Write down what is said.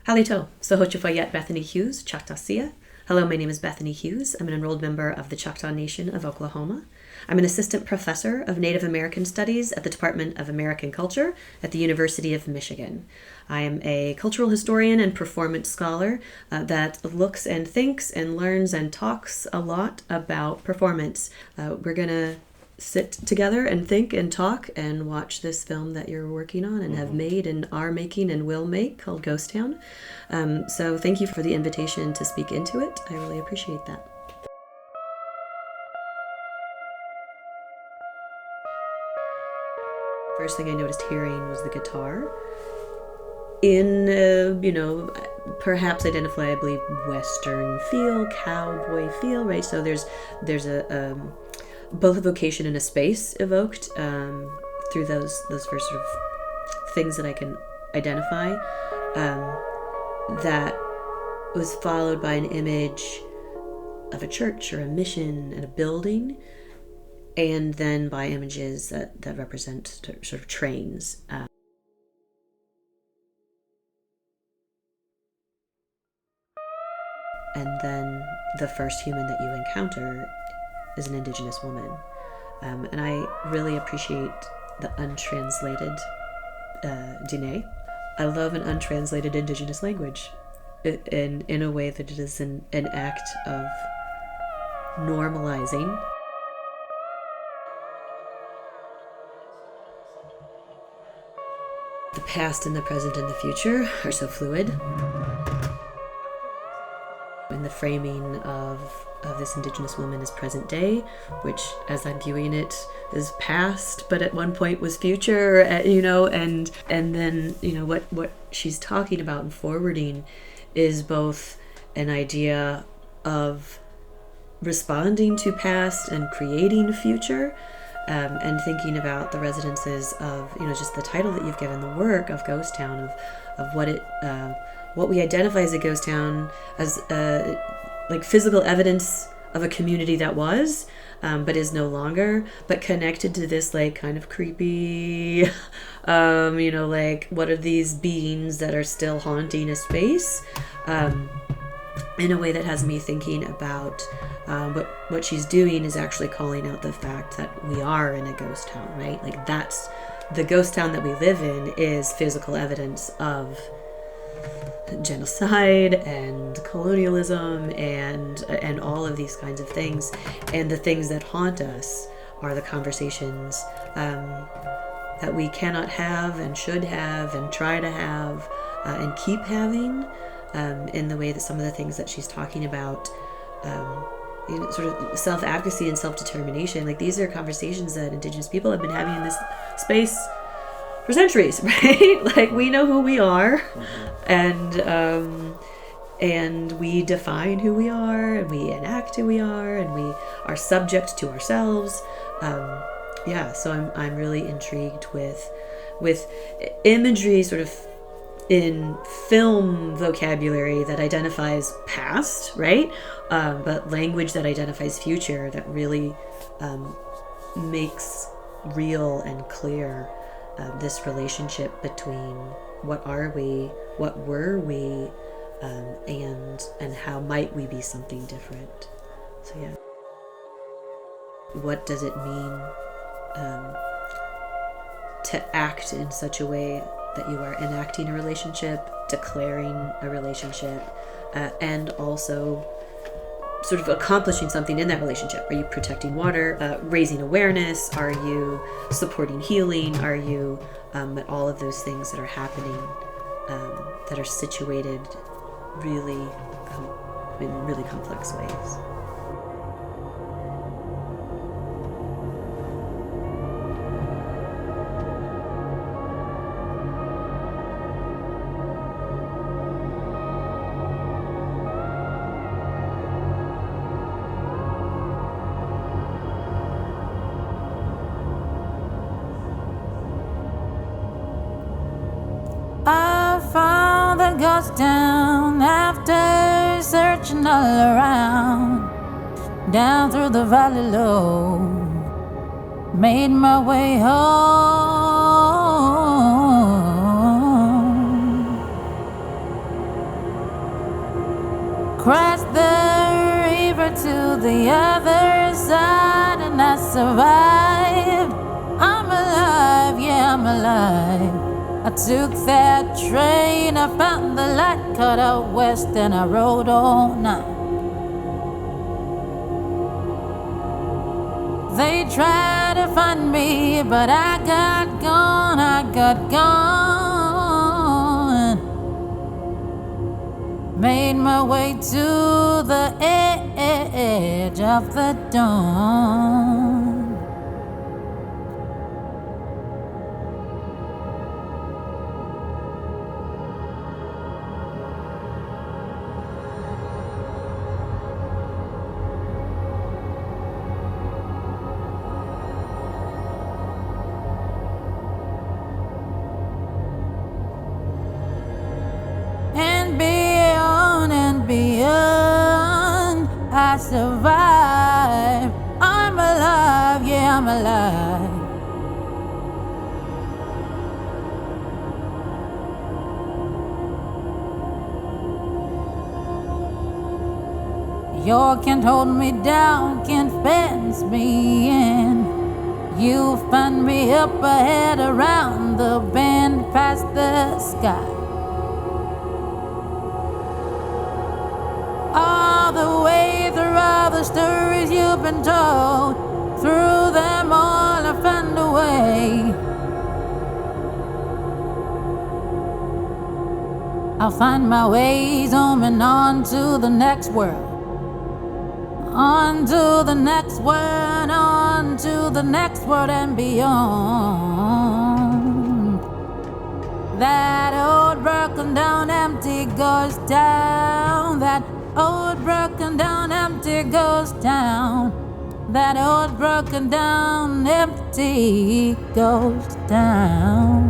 Halito, Dr Bethany Hughes, Choctaw Sia. Hello, my name is Bethany Hughes. I'm an enrolled member of the Choctaw Nation of Oklahoma. I'm an assistant professor of Native American Studies at the Department of American Culture at the University of Michigan. I am a cultural historian and performance scholar that looks and thinks and learns and talks a lot about performance. We're going to sit together and think and talk and watch this film that you're working on and have made and are making and will make called Ghosttown. So thank you for the invitation to speak into it. I really appreciate that. First thing I noticed hearing was the guitar in, perhaps identifiably Western feel, cowboy feel, right? So there's a both a vocation and a space evoked through those first sort of things that I can identify. That was followed by an image of a church or a mission and a building, and then by images that represent sort of trains. And then the first human that you encounter is an Indigenous woman. And I really appreciate the untranslated Dine. I love an untranslated Indigenous language in a way that it is an act of normalizing. The past and the present and the future are so fluid. In the framing of this Indigenous woman is present day, which, as I'm viewing it, is past, but at one point was future, and then, what she's talking about and forwarding is both an idea of responding to past and creating future, and thinking about the resonances of, just the title that you've given the work of Ghosttown, of what we identify as a ghost town as like physical evidence of a community that was, but is no longer, but connected to this like kind of creepy, like what are these beings that are still haunting a space, in a way that has me thinking about what she's doing is actually calling out the fact that we are in a ghost town, right? Like that's the ghost town that we live in is physical evidence of genocide and colonialism and all of these kinds of things, and the things that haunt us are the conversations that we cannot have and should have and try to have and keep having, in the way that some of the things that she's talking about, sort of self-advocacy and self-determination, like these are conversations that Indigenous people have been having in this space for centuries, right? Like we know who we are, and we define who we are, and we enact who we are, and we are subject to ourselves. So I'm really intrigued with imagery, sort of in film vocabulary that identifies past, right? But language that identifies future, that really makes real and clear this relationship between what are we, what were we, and how might we be something different. So yeah, what does it mean to act in such a way that you are enacting a relationship, declaring a relationship, and also sort of accomplishing something in that relationship? Are you protecting water, raising awareness? Are you supporting healing? Are you at all of those things that are happening, that are situated really in really complex ways? I found the ghost town after searching all around, down through the valley low, made my way home. Crossed the river to the other side and I survived. I'm alive, yeah, I'm alive. I took that train, I found the light, cut out west and I rode all night. They tried to find me, but I got gone, I got gone. Made my way to the edge of the dawn. I survived. I'm alive, yeah, I'm alive. You can't hold me down, can't fence me in. You find me up ahead, around the bend, past the sky. All the way through all the stories you've been told, through them all I found a way. I'll find my way zooming on to the next world, on to the next world, on to the next world and beyond. That old broken down empty ghost town, that old broken down empty ghost town, that old broken down empty ghost town.